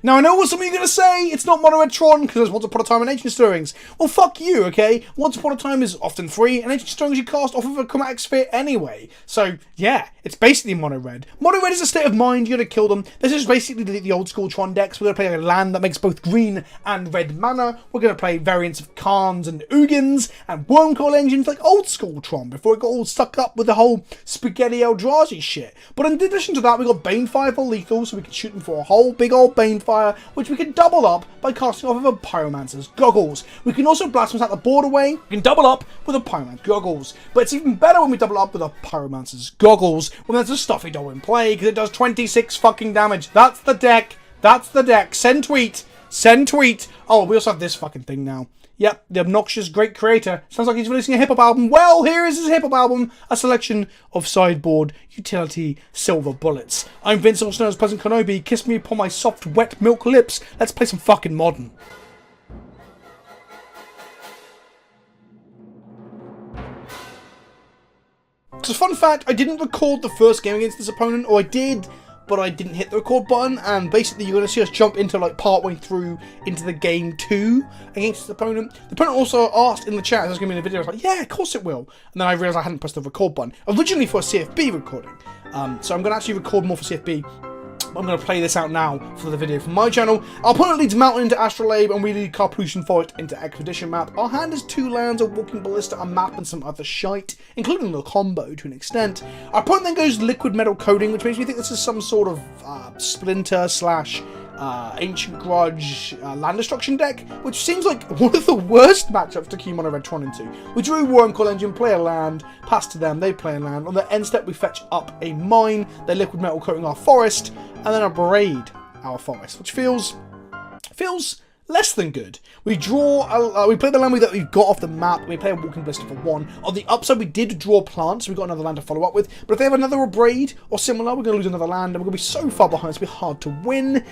Now, I know what some of you are going to say, it's not Mono Red Tron, because there's Once Upon a Time in Ancient Stirrings. Well, fuck you, okay? Once Upon a Time is often free, and Ancient Stirrings you cast off of a chromatic sphere anyway. So, yeah, it's basically Mono Red. Mono Red is a state of mind, you're going to kill them. This is basically the old school Tron decks. We're going to play a land that makes both green and red mana. We're going to play variants of Khans and Ugins, and Wormcoil engines like old school Tron, before it got all stuck up with the whole Spaghetti Eldrazi shit. But in addition to that, we got Banefire for lethal, so we can shoot them for a whole big old Banefire, which we can double up by casting off of a Pyromancer's Goggles. We can also blast out the board away. We can double up with a Pyromancer's Goggles. But it's even better when we double up with a Pyromancer's Goggles when there's a Stuffy Doll in play, because it does 26 fucking damage. That's the deck. That's the deck. Send tweet. Send tweet. Oh, we also have this fucking thing now. Yep, the obnoxious great creator. Sounds like he's releasing a hip-hop album. Well, here is his hip-hop album. A selection of sideboard utility silver bullets. I'm Vince, also known as PleasantKenobi. Kiss me upon my soft, wet milk lips. Let's play some fucking Modern. So, fun fact, I didn't record the first game against this opponent, or I did, but I didn't hit the record button, and basically you're going to see us jump into like partway through into the game 2 against this opponent. The opponent also asked in the chat if there's going to be in a video. I was like, yeah, of course it will. And then I realised I hadn't pressed the record button, originally for a CFB recording. So I'm going to actually record more for CFB. I'm going to play this out now for the video from my channel. Our opponent leads Mountain into Astrolabe, and we lead Carplution Forest into Expedition Map. Our hand has 2 lands, a Walking Ballista, a map, and some other shite, including the combo to an extent. Our opponent then goes Liquid Metal Coating, which makes me think this is some sort of Splinter slash Ancient Grudge land destruction deck, which seems like one of the worst matchups to key Mono Red Tron into. We drew Wormcoil Engine, play a land, pass to them, they play a land. On the end step, we fetch up a mine, they Liquid Metal Coating our forest, and then Abrade our forest, which feels less than good. We draw, we play the land that we've got off the map, we play a Walking Ballista for 1. On the upside, we did draw plants, so we got another land to follow up with. But if they have another Abrade or similar, we're going to lose another land, and we're going to be so far behind, it's going to be hard to win.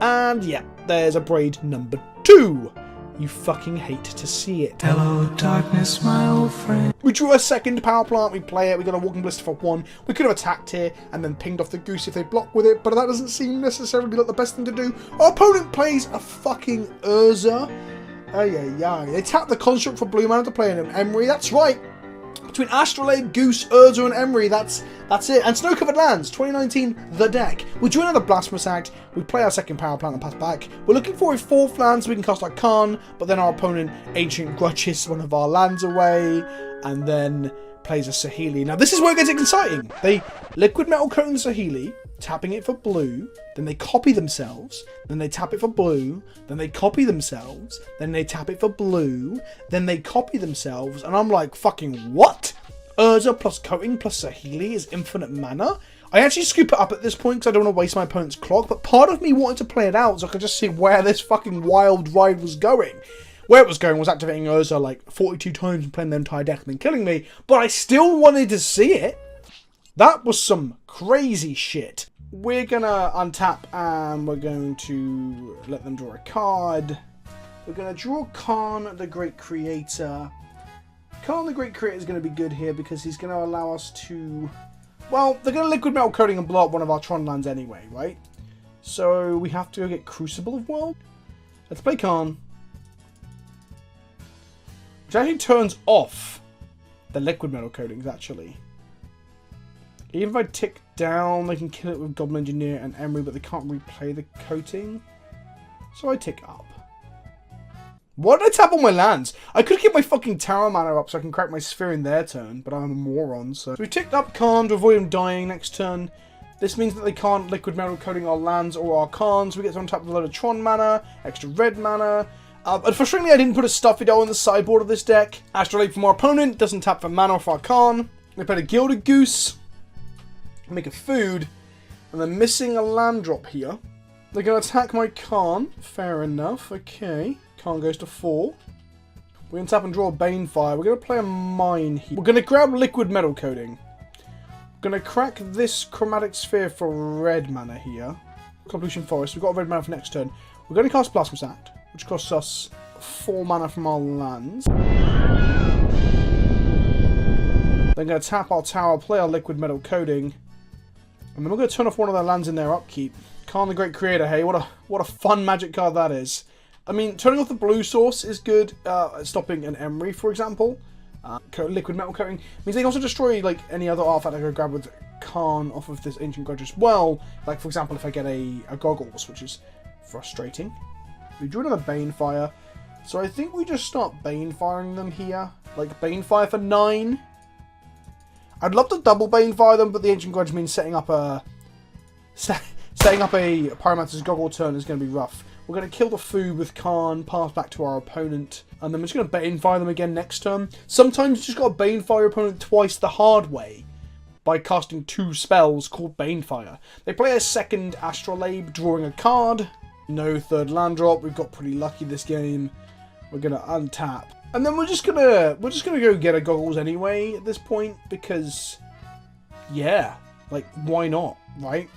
And yeah, there's Abrade number 2. You fucking hate to see it. Hello, darkness, my old friend. We drew a second power plant, we play it, we got a Walking Ballista for 1. We could have attacked here and then pinged off the goose if they block with it, but that doesn't seem necessarily like the best thing to do. Our opponent plays a fucking Urza. They tap the construct for blue mana to play an Emery, that's right. Between Astrolabe, Goose, Urza, and Emery, that's it. And Snow-Covered Lands, 2019, the deck. We drew another Blasphemous Act, we play our second power plant and pass back. We're looking for a 4th land so we can cast our Khan, but then our opponent Ancient Grudges one of our lands away, and then plays a Saheeli. Now this is where it gets exciting. They Liquid Metal Coating the Saheeli, tapping it for blue, then they copy themselves, then they tap it for blue, then they copy themselves, then they tap it for blue, then they copy themselves, and I'm like, fucking what? Urza plus Coating plus Saheeli is infinite mana? I actually scoop it up at this point because I don't want to waste my opponent's clock, but part of me wanted to play it out so I could just see where this fucking wild ride was going. Where it was going was activating Urza like 42 times and playing the entire deck and then killing me, but I still wanted to see it. That was some crazy shit. We're gonna untap and we're going to let them draw a card. We're gonna draw Khan the Great Creator. Khan the Great Creator is gonna be good here because he's gonna allow us to... Well, they're gonna Liquid Metal Coating and blow up one of our Tron lands anyway, right? So we have to go get Crucible of World. Let's play Khan. Which actually turns off the Liquid Metal Coatings, actually. Even if I tick down, they can kill it with Goblin Engineer and Emery, but they can't replay the coating. So I tick up. Why did I tap on my lands? I could keep my fucking tower mana up so I can crack my sphere in their turn, but I'm a moron, so we ticked up Khan to avoid him dying next turn. This means that they can't Liquid Metal Coating our lands or our Khans. We get to untap with a load of Tron mana, extra red mana. Unfortunately, I didn't put a Stuffy Doll in the sideboard of this deck. Astrolabe from our opponent, doesn't tap for mana for our Khan. We played a Gilded Goose, make a food, and they're missing a land drop here. They're going to attack my Khan, fair enough, okay. Khan goes to 4. We're going to tap and draw a Banefire. We're going to play a Mine here. We're going to grab Liquid Metal Coating. We're going to crack this Chromatic Sphere for red mana here. Carplution Forest, we've got a red mana for next turn. We're going to cast Blasphemous Act, which costs us 4 mana from our lands. Then going to tap our tower, play our Liquid Metal Coating, and then we're going to turn off one of their lands in their upkeep. Khan the Great Creator, hey, what a fun magic card that is. I mean, turning off the blue source is good at stopping an Emery, for example. Liquid metal coating means they can also destroy like any other artifact I could grab with Khan off of this Ancient Grudge as well. Like, for example, if I get a Goggles, which is frustrating. We drew another Banefire, so I think we just start Banefiring them here. Like, Banefire for 9. I'd love to double Banefire them, but the Ancient Grudge means setting up a Pyromancer's Goggle turn is going to be rough. We're going to kill the food with Khan, pass back to our opponent, and then we're just going to Banefire them again next turn. Sometimes you just got to Banefire your opponent twice the hard way by casting 2 spells called Banefire. They play a second Astrolabe, drawing a card. No third land drop. We've got pretty lucky this game. We're going to untap. And then we're just gonna go get a Goggles anyway at this point, because yeah, like, why not, right?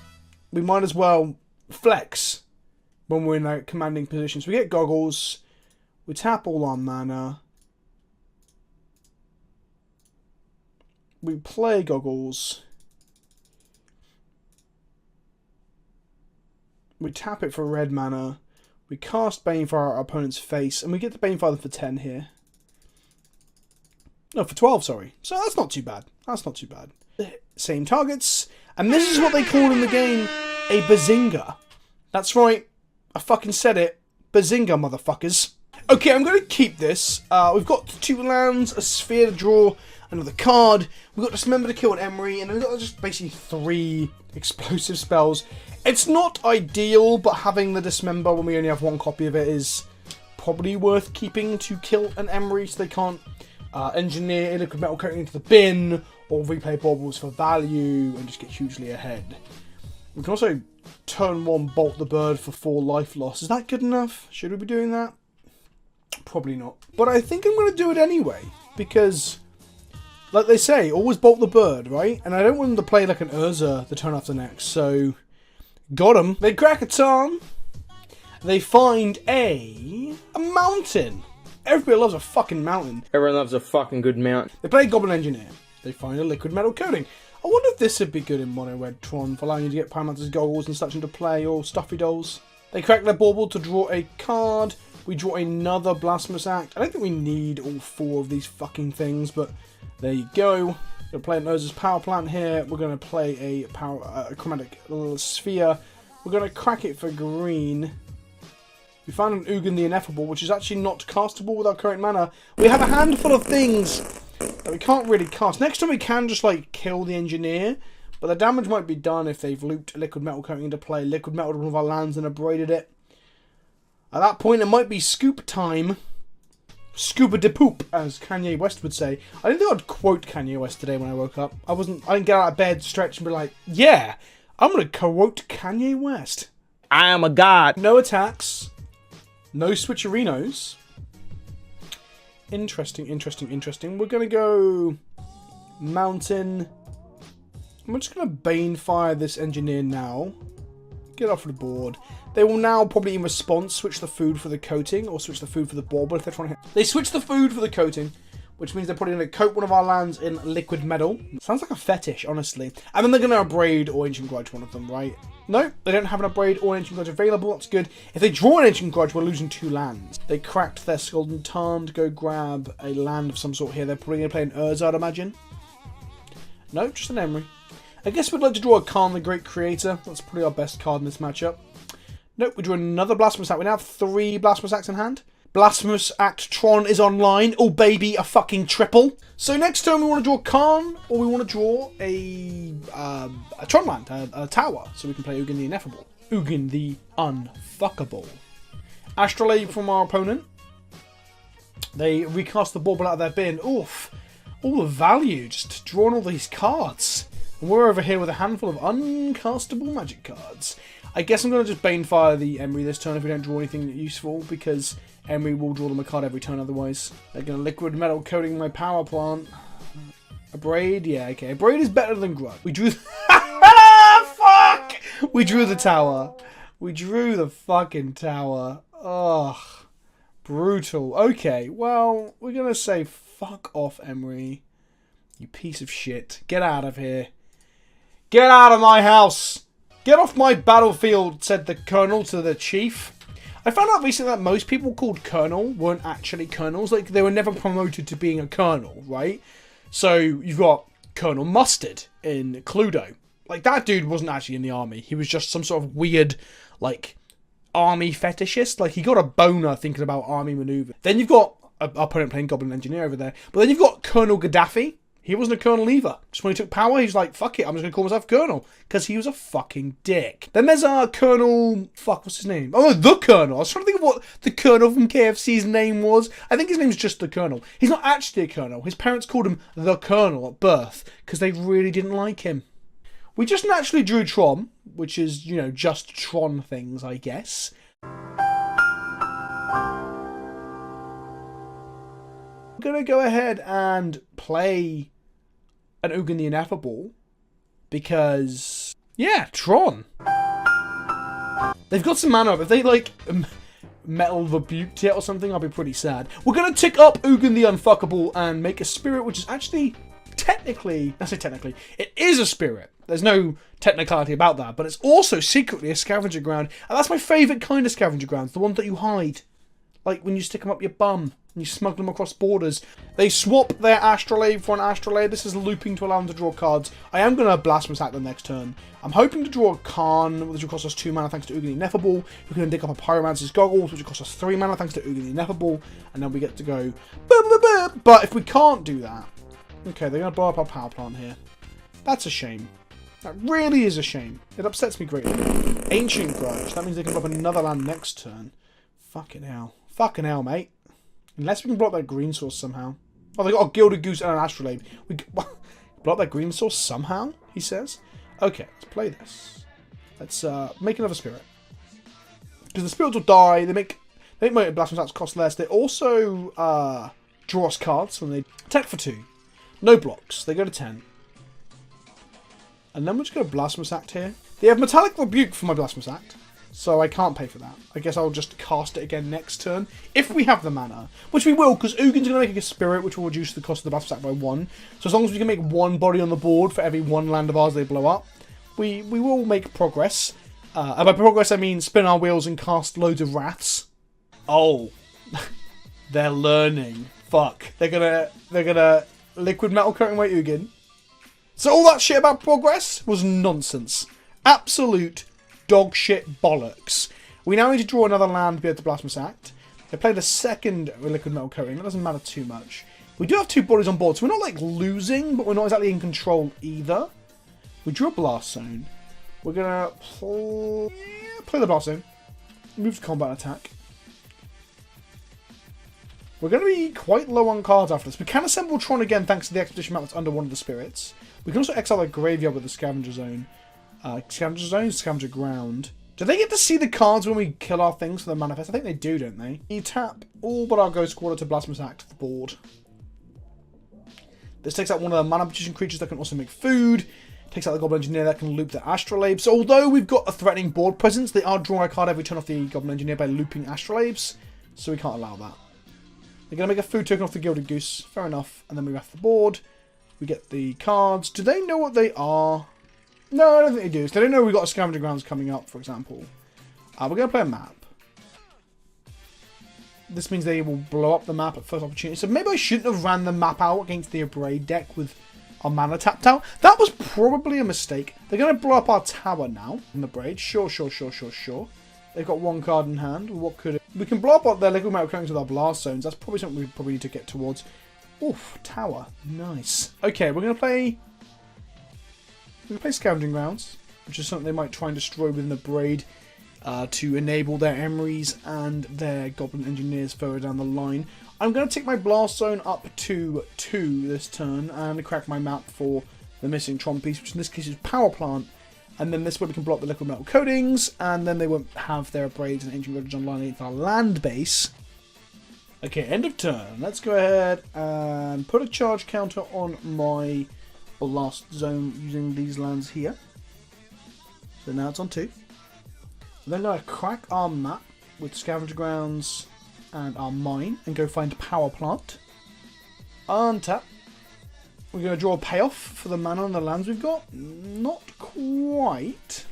We might as well flex when we're in a commanding position. So we get Goggles, we tap all our mana, we play Goggles, we tap it for red mana, we cast Banefire our opponent's face, and we get the Banefire for 10 here. No, for 12, sorry. So that's not too bad. That's not too bad. Same targets. And this is what they call in the game a Bazinga. That's right. I fucking said it. Bazinga, motherfuckers. Okay, I'm going to keep this. We've got 2 lands, a sphere to draw, another card. We've got Dismember to kill an Emery, and we've got just basically 3 explosive spells. It's not ideal, but having the Dismember when we only have 1 copy of it is probably worth keeping to kill an Emery, so they can't engineer a liquid metal coating into the bin, or replay baubles for value and just get hugely ahead. We can also turn 1 bolt the bird for 4 life loss. Is that good enough? Should we be doing that? Probably not. But I think I'm going to do it anyway, because, like they say, always bolt the bird, right? And I don't want them to play like an Urza the turn after next, so got them. They crack a ton. They find a mountain. Everybody loves a fucking mountain. Everyone loves a fucking good mountain. They play Goblin Engineer. They find a liquid metal coating. I wonder if this would be good in Mono Red Tron for allowing you to get Pyromancer's Goggles and such into play, or Stuffy Dolls. They crack their bauble to draw a card. We draw another Blasphemous Act. I don't think we need all 4 of these fucking things, but there you go. We're going to play an Urza's Power Plant here. We're going to play a chromatic little sphere. We're going to crack it for green. We found an Ugin the Ineffable, which is actually not castable with our current mana. We have a handful of things that we can't really cast. Next time we can just, like, kill the Engineer, but the damage might be done if they've looped Liquid Metal Coating into play, Liquid Metal to one of our lands and abraded it. At that point, it might be scoop time. Scuba de poop, as Kanye West would say. I didn't think I'd quote Kanye West today when I woke up. I didn't get out of bed, stretch, and be like, yeah, I'm going to quote Kanye West. I am a god. No attacks. No switcherinos. Interesting, interesting, interesting. We're going to go mountain. I'm just going to Banefire this Engineer now. Get off the board. They will now probably in response switch the food for the coating, or switch the food for the bauble if they're trying to hit. They switch the food for the coating, which means they're probably going to coat one of our lands in liquid metal. Sounds like a fetish, honestly. And then they're going to abrade or Ancient Grudge one of them, right? No, they don't have an abrade or an Ancient Grudge available. That's good. If they draw an Ancient Grudge, we're losing 2 lands. They cracked their Golden Tarn to go grab a land of some sort here. They're probably going to play an Urza, I'd imagine. No, just an Emery. I guess we'd like to draw a Khan the Great Creator. That's probably our best card in this matchup. Nope, we drew another Blasphemous Act. We now have 3 Blasphemous Acts in hand. Blasphemous Act Tron is online. Oh baby, a fucking triple. So next turn we want to draw Khan, or we want to draw a Tron land, a tower, so we can play Ugin the Ineffable. Ugin the Unfuckable. Astrolabe from our opponent. They recast the bauble out of their bin. Oof. All the value, just drawing all these cards. And we're over here with a handful of uncastable magic cards. I guess I'm going to just Banefire the Emery this turn if we don't draw anything useful, because Emery will draw them a card every turn otherwise. They're going to liquid metal coating my power plant. Abrade? Yeah, okay. Abrade is better than Grudge. We drew... Fuck! We drew the tower. We drew the fucking tower. Ugh. Brutal. Okay, well, we're going to say fuck off, Emery. You piece of shit. Get out of here. Get out of my house! Get off my battlefield, said the colonel to the chief. I found out recently that most people called colonel weren't actually colonels. Like, they were never promoted to being a colonel, right? So, you've got Colonel Mustard in Cluedo. Like, that dude wasn't actually in the army. He was just some sort of weird, like, army fetishist. Like, he got a boner thinking about army maneuver. Then you've got our opponent playing Goblin Engineer over there. But then you've got Colonel Gaddafi. He wasn't a colonel either. Just when he took power, he was like, fuck it, I'm just going to call myself colonel. Because he was a fucking dick. Then there's our Colonel... Fuck, what's his name? Oh, no, the Colonel. I was trying to think of what the Colonel from KFC's name was. I think his name's just the Colonel. He's not actually a colonel. His parents called him the Colonel at birth. Because they really didn't like him. We just naturally drew Tron. Which is, you know, just Tron things, I guess. We're going to go ahead and play an Ugin the Ineffable, because, yeah, Tron. They've got some mana. If they, like, Metal Rebuked it or something, I'll be pretty sad. We're going to tick up Ugin the Unfuckable and make a spirit, which is actually, technically, I say technically, it is a spirit. There's no technicality about that, but it's also secretly a scavenger ground, and that's my favourite kind of scavenger grounds, the ones that you hide. Like when you stick them up your bum and you smuggle them across borders. They swap their Astrolabe for an Astrolabe. This is looping to allow them to draw cards. I am going to Blasphemous Act them next turn. I'm hoping to draw a Khan, which will cost us 2 mana thanks to Ugin the Ineffable. We can then dig up a Pyromancer's Goggles, which will cost us 3 mana thanks to Ugin the Ineffable. And then we get to go... But if we can't do that... Okay, they're going to blow up our power plant here. That's a shame. That really is a shame. It upsets me greatly. Ancient Grudge. That means they can blow up another land next turn. Fucking hell. Fucking hell, mate. Unless we can block that green source somehow. Oh, they got a Gilded Goose and an Astrolabe. We block that green source somehow, he says. Okay, let's play this. Let's make another spirit. Because the spirits will die. They make Blasphemous Acts cost less. They also draw us cards when they attack for 2. No blocks. They go to 10. And then we're just going to Blasphemous Act here. They have Metallic Rebuke for my Blasphemous Act. So I can't pay for that. I guess I'll just cast it again next turn. If we have the mana. Which we will, because Ugin's going to make a spirit, which will reduce the cost of the Blasphemous Act by 1. So as long as we can make 1 body on the board for every 1 land of ours they blow up, we will make progress. And by progress I mean spin our wheels and cast loads of Wraths. Oh. They're learning. Fuck. They're gonna liquid metal coating my Ugin. So all that shit about progress was nonsense. Absolute dog shit bollocks. We now need to draw another land to be able to Blasphemous Act. They played a second liquid metal coating. That doesn't matter too much. We do have 2 bodies on board, so we're not like losing, but we're not exactly in control either. We drew a Blast Zone. We're gonna play the Blast Zone. Move to combat attack. We're going to be quite low on cards after this. We can assemble Tron again thanks to the Expedition map that's under one of the spirits. We can also exile the graveyard with the Scavenger Zone. Scavenger Ground. Do they get to see the cards when we kill our things for the manifest? I think they do, don't they? You tap all but our Ghost Quarter to Blasphemous Act to the board. This takes out one of the mana magician creatures that can also make food. Takes out the Goblin Engineer that can loop the Astrolabe. So although we've got a threatening board presence, they are drawing a card every turn off the Goblin Engineer by looping Astrolabes. So we can't allow that. They're going to make a food token off the Gilded Goose. Fair enough. And then we wrath the board. We get the cards. Do they know what they are? No, I don't think they do. So they don't know we've got a Scavenger Grounds coming up, for example. We're going to play a map. This means they will blow up the map at first opportunity. So maybe I shouldn't have ran the map out against the Abrade deck with our mana tapped out. That was probably a mistake. They're going to blow up our tower now in the Abrade. Sure. They've got 1 card in hand. What could it... We can blow up their liquid metal coatings with our blast zones. That's probably something we probably need to get towards. Oof, tower. Nice. Okay, we're going to play... Scavenging Grounds, which is something they might try and destroy within the Braid to enable their Emeries and their Goblin Engineers further down the line. I'm going to take my Blast Zone up to 2 this turn and crack my map for the missing Tron piece, which in this case is Power Plant. And then this way we can block the liquid metal coatings, and then they won't have their Braids and Ancient Grudge online against our land base. Okay, end of turn. Let's go ahead and put a charge counter on my Blast Zone using these lands here. So now it's on 2. Then I'm going to crack our map with Scavenger Grounds and our Mine and go find Power Plant. Untap. We're going to draw a payoff for the mana on the lands we've got. Not quite.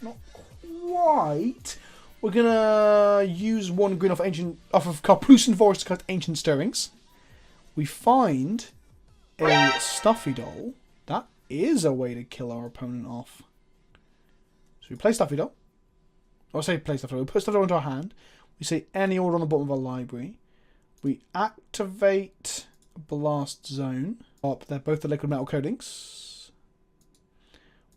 not quite. We're gonna use 1 green off of Carplucent Forest to cast Ancient Stirrings. We find a Stuffy Doll. That is a way to kill our opponent off. So we play Stuffy Doll. Or say play Stuffy Doll. We put Stuffy Doll into our hand. We say any order on the bottom of our library. We activate Blast Zone. They're both the liquid metal coatings.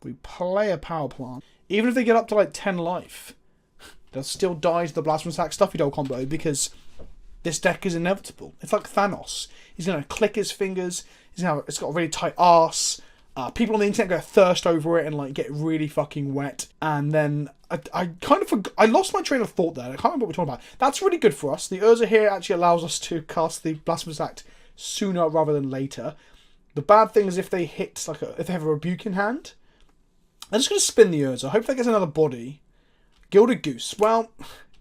We play a Power Plant. Even if they get up to like 10 life, they'll still die to the Blast from Sack Stuffy Doll combo because this deck is inevitable. It's like Thanos. He's going to click his fingers. It's got a really tight arse. People on the internet go thirst over it and like get really fucking wet. And then I kind of I lost my train of thought there. I can't remember what we're talking about. That's really good for us. The Urza here actually allows us to cast the Blasphemous Act sooner rather than later. The bad thing is if they hit if they have a Rebuke in hand. I'm just going to spin the Urza. I hope that gets another body. Gilded Goose. Well,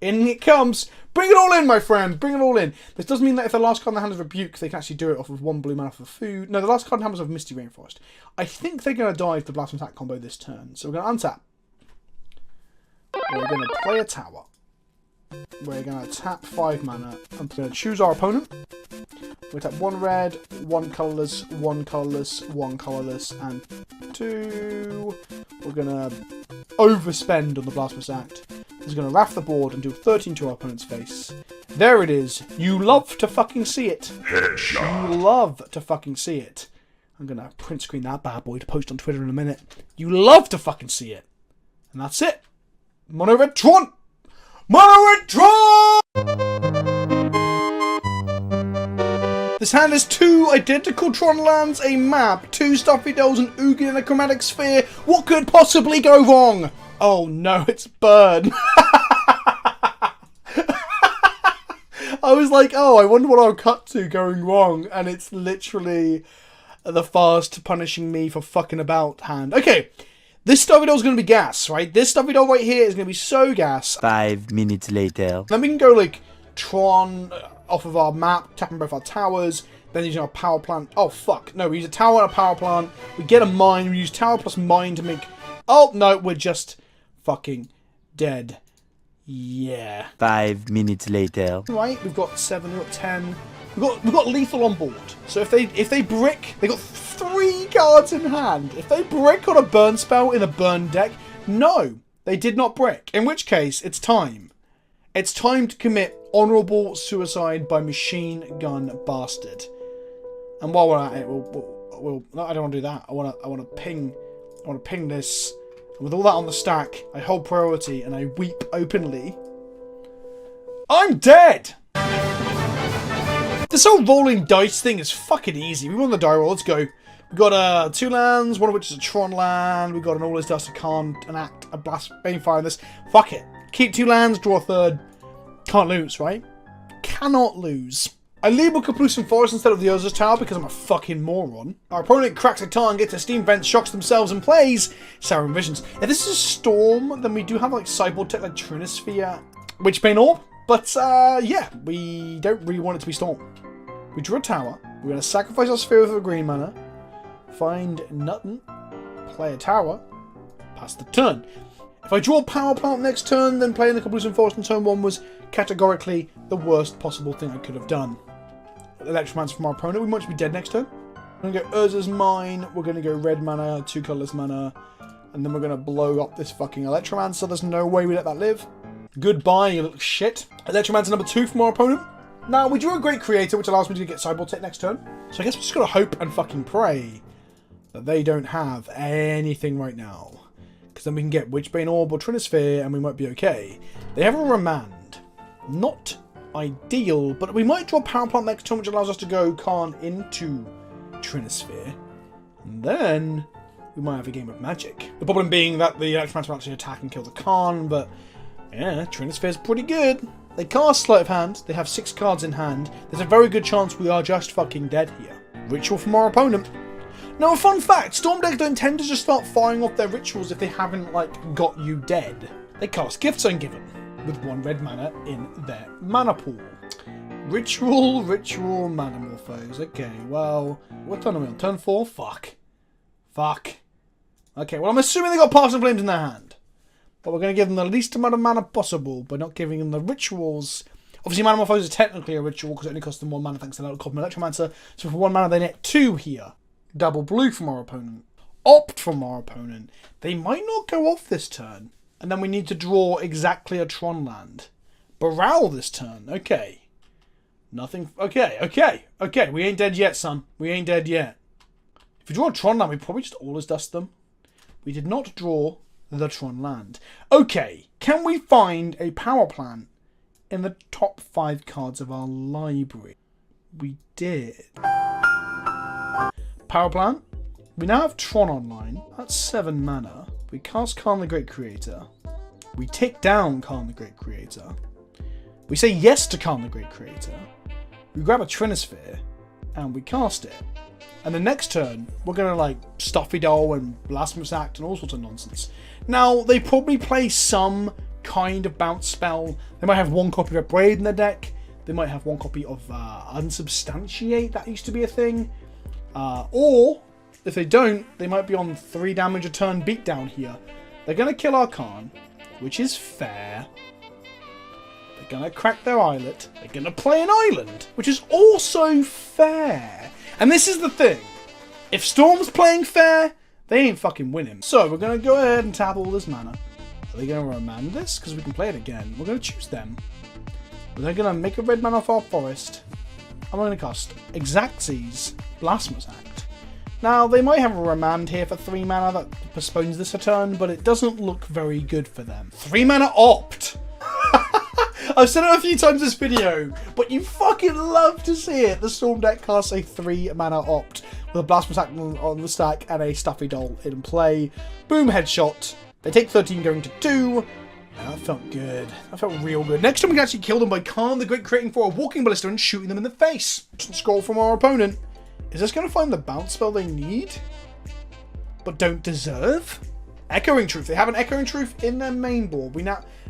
in it comes. Bring it all in, my friend. Bring it all in. This does mean that if the last card in the hand is Rebuke, they can actually do it off of 1 blue mana for food. No, the last card in the hand was of Misty Rainforest. I think they're going to die to the Blast from Attack combo this turn. So we're going to untap. We're going to play a tower. We're going to tap 5 mana. And we're going to choose our opponent. We're going to tap 1 red, 1 colourless, 1 colourless, 1 colourless, and 2. We're going to overspend on the Blasphemous Act. He's going to raff the board and do 13 to our opponent's face. There it is. You love to fucking see it. Headshot. You love to fucking see it. I'm going to print screen that bad boy to post on Twitter in a minute. You love to fucking see it. And that's it. Mono Red Tron! Mono Red Tron! This hand is 2 identical Tron lands, a map, 2 Stuffy Dolls, an Ugin, and a Chromatic Sphere. What could possibly go wrong? Oh no, it's Burn. I was like, oh, I wonder what I'll cut to going wrong. And it's literally the fast punishing me for fucking about hand. Okay, this Stuffy Doll is going to be gas, right? This Stuffy Doll right here is going to be so gas. 5 minutes later. Then we can go like Tron off of our map, tapping both our towers. Then using our power plant. Oh, fuck. No, we use a tower and a power plant. We get a mine. We use tower plus mine to make... Oh, no, we're just fucking dead. Yeah. 5 minutes later. Right, we've got 7, we've got 10. We've got lethal on board. So if they brick, they got 3 cards in hand. If they brick on a burn spell in a burn deck, no, they did not brick. In which case, it's time. It's time to commit honourable suicide by machine gun bastard. And while we're at it, we'll no, I don't want to do that. I want to ping this. And with all that on the stack, I hold priority and I weep openly. I'm dead! This whole rolling dice thing is fucking easy. We won the die roll. Let's go. We got 2 lands, one of which is a Tron land. We got an All Is Dust, a Can't, an Act, a Blast, Banefire in this. Fuck it. Keep 2 lands, draw a 3rd. Can't lose, right? Cannot lose. I lead with Carplucent Forest instead of the Urza's Tower because I'm a fucking moron. Our opponent cracks a tongue, gets a steam vent, shocks themselves, and plays Sour Visions. If this is a Storm, then we do have like Cyborg Tech, like Trinisphere, Witchbane Orb. But yeah, we don't really want it to be Storm. We draw a tower. We're going to sacrifice our Sphere with a green mana. Find nothing. Play a tower. Pass the turn. If I draw a Power Plant next turn, then playing the Carplucent Forest on turn 1 was categorically the worst possible thing I could have done. Electromance from our opponent. We might be dead next turn. We're going to go Urza's Mine. We're going to go red mana, 2 colourless mana. And then we're going to blow up this fucking Electromance, so there's no way we let that live. Goodbye, you little shit. Electromance number 2 from our opponent. Now, we drew a Great Creator, which allows me to get Cyborg Tech next turn. So I guess we're just going to hope and fucking pray that they don't have anything right now. Because then we can get Witchbane Orb or Trinisphere and we might be okay. They have a Remand. Not ideal, but we might draw Power Plant next turn, which allows us to go Karn into Trinisphere. And then we might have a game of Magic. The problem being that the Electromance will actually attack and kill the Karn, but yeah, Trinisphere's pretty good. They cast Sleight of Hand, they have 6 cards in hand. There's a very good chance we are just fucking dead here. Ritual from our opponent. Now, a fun fact, Storm decks don't tend to just start firing off their rituals if they haven't, like, got you dead. They cast Gifts Ungiven with 1 red mana in their mana pool. Ritual, Manamorphose. Okay, well, what turn are we on? Turn 4? Fuck. Okay, well, I'm assuming they got Parson Flames in their hand. but we're going to give them the least amount of mana possible by not giving them the rituals. Obviously, Manamorphose is technically a ritual because it only costs them 1 mana thanks to that Cosmic Electromancer. So for 1 mana, they net 2 here. Double blue from our opponent. Opt from our opponent. They might not go off this turn. And then we need to draw exactly a Tron land. Baral this turn. Okay. Nothing. Okay. We ain't dead yet, son. We ain't dead yet. If we draw a Tron land, we probably just always dust them. We did not draw the Tron land. Okay. Can we find a power plant in the top 5 cards of our library? We did. Power plant. We now have Tron online. That's 7 mana. We cast Khan the Great Creator. We take down Khan the Great Creator. We say yes to Khan the Great Creator. We grab a Trinisphere and we cast it. And the next turn, we're going to like Stuffy Doll and Blasphemous Act and all sorts of nonsense. Now, they probably play some kind of bounce spell. They might have 1 copy of Braid in their deck. They might have 1 copy of Unsubstantiate. That used to be a thing. Or, if they don't, they might be on 3 damage a turn beatdown here. They're going to kill our Khan, which is fair. They're going to crack their islet. They're going to play an island, which is also fair. And this is the thing. If Storm's playing fair, they ain't fucking winning. So, we're going to go ahead and tap all this mana. Are they going to remand this? Because we can play it again. We're going to choose them. They're going to make a red mana off our forest. And we're going to cast Xaxes, Blasphemous Act. Now, they might have a remand here for 3 mana that postpones this a turn, but it doesn't look very good for them. 3 mana Opt! I've said it a few times this video, but you fucking love to see it. The Storm deck casts a 3 mana Opt with a Blasphemous Act on the stack and a Stuffy Doll in play. Boom, headshot. They take 13 going to 2. That felt good. That felt real good. Next time we can actually kill them by Khan the Great creating for a Walking Ballista and shooting them in the face. Scroll from our opponent. Is this going to find the bounce spell they need, but don't deserve? Echoing Truth. They have an Echoing Truth in their main board.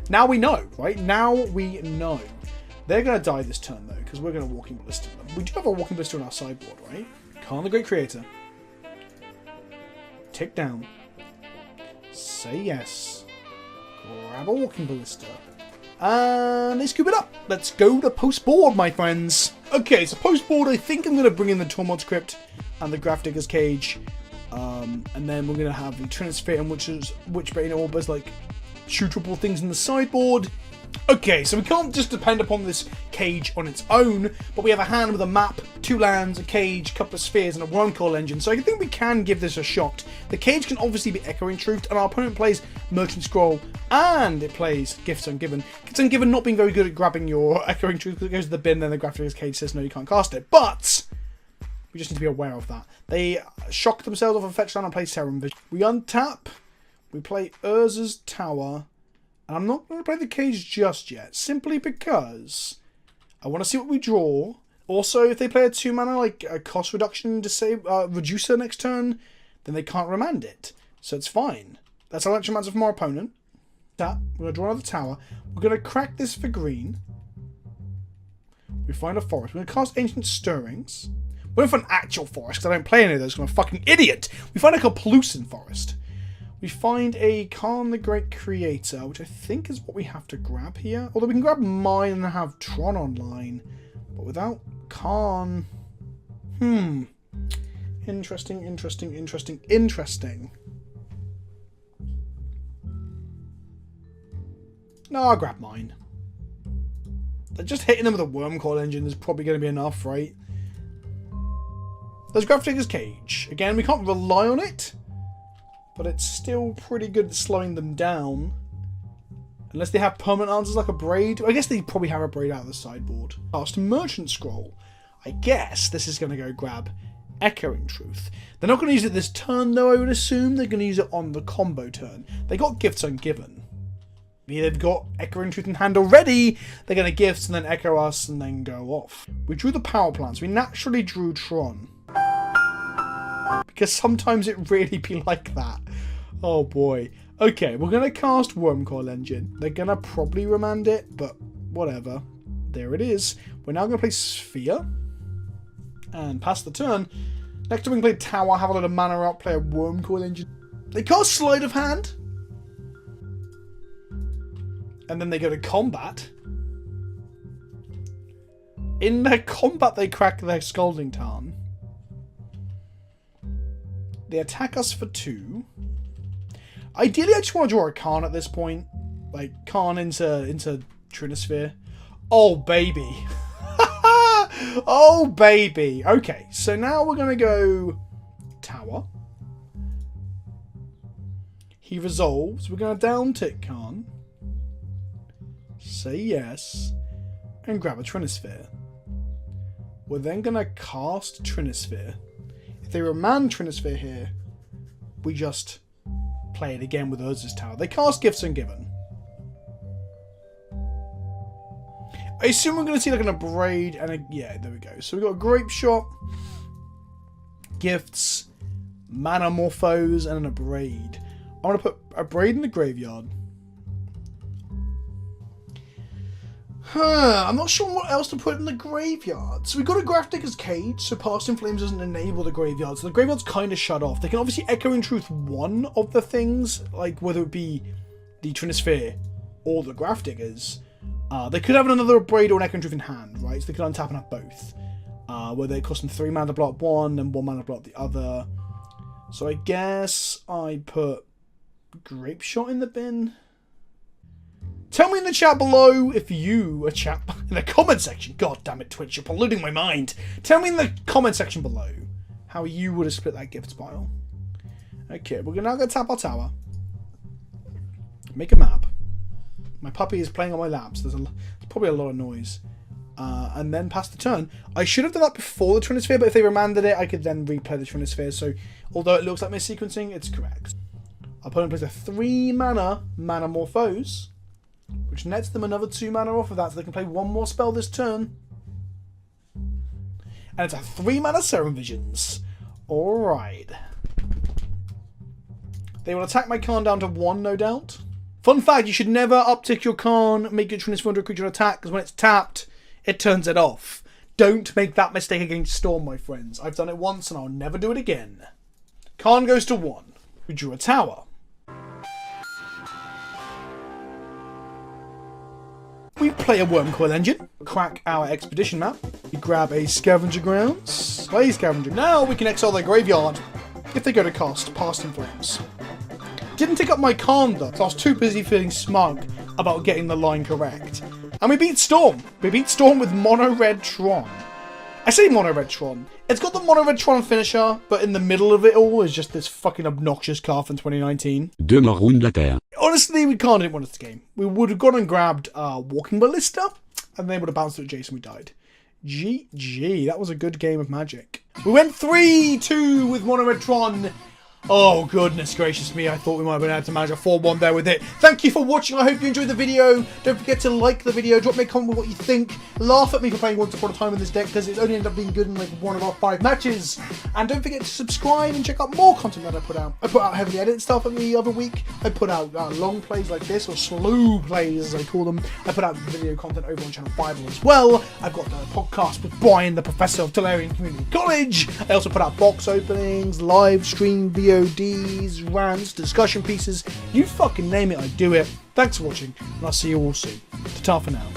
Now we know, right? Now we know. They're going to die this turn, though, because we're going to Walking Ballista them. We do have a Walking Ballista on our sideboard, right? Khan the Great Creator. Tick down. Say yes. Grab a Walking Ballista. And they scoop it up. Let's go to post-board, my friends. Okay, so post-board, I think I'm going to bring in the Tormod's Crypt and the Grafdigger's Cage. And then we're going to have the Trinisphere and Witchbane Orb as like shootable things in the sideboard. Okay, so we can't just depend upon this cage on its own, but we have a hand with a map, 2 lands, a cage, a couple of spheres, and a Wormcoil Engine, so I think we can give this a shot. The cage can obviously be Echoing Truth, and our opponent plays Merchant Scroll, and it plays Gifts Ungiven. Gifts Ungiven not being very good at grabbing your Echoing Truth because it goes to the bin, then the Grafdigger's Cage says no, you can't cast it, but we just need to be aware of that. They shock themselves off a fetch land and play Serum Vision. We untap, we play Urza's Tower, and I'm not going to play the cage just yet, simply because I want to see what we draw. Also, if they play a 2 mana, like a cost reduction reducer next turn, then they can't remand it. So it's fine. That's Electromancer from our opponent. Tap. We're going to draw another tower. We're going to crack this for green. We find a forest. We're going to cast Ancient Stirrings. We're going for an actual forest, because I don't play any of those, because I'm a fucking idiot. We find a Kaplucin forest. We find a Khan the Great Creator, which I think is what we have to grab here. Although we can grab mine and have Tron online. But without Khan... Interesting. No, I'll grab mine. Just hitting them with a Wormcoil Engine is probably going to be enough, right? There's Grafdigger's Cage. Again, we can't rely on it, but it's still pretty good at slowing them down. Unless they have permanent answers like a Braid. I guess they probably have a Braid out of the sideboard. Cast Merchant Scroll. I guess this is going to go grab Echoing Truth. They're not going to use it this turn, though, I would assume. They're going to use it on the combo turn. They got Gifts Ungiven. They've got Echoing Truth in hand already. They're going to Gifts and then Echo us and then go off. We drew the power plants. We naturally drew Tron. Because sometimes it really be like that. Oh boy. Okay, we're going to cast Wormcoil Engine. They're going to probably remand it, but whatever. There it is. We're now going to play Sphere. And pass the turn. Next time we can play Tower, have a lot of mana out, play a Wormcoil Engine. They cast Sleight of Hand. And then they go to combat. In their combat, they crack their Scalding Tarn. They attack us for 2. Ideally, I just want to draw a Karn at this point. Like, Karn into Trinisphere. Oh, baby. Oh, baby. Okay, so now we're going to go Tower. He resolves. We're going to down-tick Karn. Say yes. And grab a Trinisphere. We're then going to cast Trinisphere. If they remand Trinisphere here, we just play it again with Urza's Tower. They cast Gifts Ungiven. I assume we're going to see like an Abrade and a... Yeah, there we go. So we've got a Grape Shot, Gifts, Mana Morphose, and an Abrade. I want to put Abrade in the graveyard. I'm not sure what else to put in the graveyard. So we've got a Grafdigger's Cage, so Past in Flames doesn't enable the graveyard. So the graveyard's kind of shut off. They can obviously Echo in Truth one of the things, like whether it be the Trinisphere or the Grafdiggers. They could have another Abrade or an Echo in Truth in hand, right? So they could untap and have both. Where they cost them 3 mana to block one and 1 mana to block the other. So I guess I put Grape Shot in the bin. Tell me in the chat below if you, in the comment section, god damn it Twitch, you're polluting my mind. Tell me in the comment section below how you would have split that gift pile. Okay, we're now going to tap our tower. Make a map. My puppy is playing on my lap, so there's probably a lot of noise. And then pass the turn. I should have done that before the Trinisphere, but if they remanded it, I could then replay the Trinisphere. So, although it looks like missequencing, it's correct. Our opponent plays a 3 mana Morphose, which nets them another 2 mana off of that, so they can play 1 more spell this turn. And it's a 3 mana Serum Visions. Alright. They will attack my Karn down to 1, no doubt. Fun fact, you should never uptick your Karn, make your Trinisphere under a creature attack, because when it's tapped, it turns it off. Don't make that mistake against Storm, my friends. I've done it once and I'll never do it again. Karn goes to 1. We drew a tower. We play a Wormcoil Engine, crack our Expedition map, we grab a Scavenger Grounds, play Scavenger. Now we can exile their graveyard if they go to cast Past in Flames. Didn't take up my Karn though, so I was too busy feeling smug about getting the line correct. And we beat Storm. We beat Storm with Mono Red Tron. I say Mono Red Tron. It's got the Mono Red Tron finisher, but in the middle of it all is just this fucking obnoxious card from 2019. Honestly, we can't have won this game. We would have gone and grabbed Walking Ballista, and they would have bounced it at Jason. We died. GG. That was a good game of Magic. We went 3-2 with Mono Red Tron. Oh, goodness gracious me. I thought we might have been able to manage a 4-1 there with it. Thank you for watching. I hope you enjoyed the video. Don't forget to like the video. Drop me a comment with what you think. Laugh at me for playing Once Upon a Time in this deck because it only ended up being good in like 1 of our 5 matches. And don't forget to subscribe and check out more content that I put out. I put out heavily edited stuff every other week. I put out long plays like this, or slow plays as I call them. I put out video content over on Channel 5 as well. I've got the podcast with Brian, the Professor of Tolarian Community College. I also put out box openings, live stream VODs, rants, discussion pieces. You fucking name it, I do it. Thanks for watching, and I'll see you all soon. Ta-ta for now.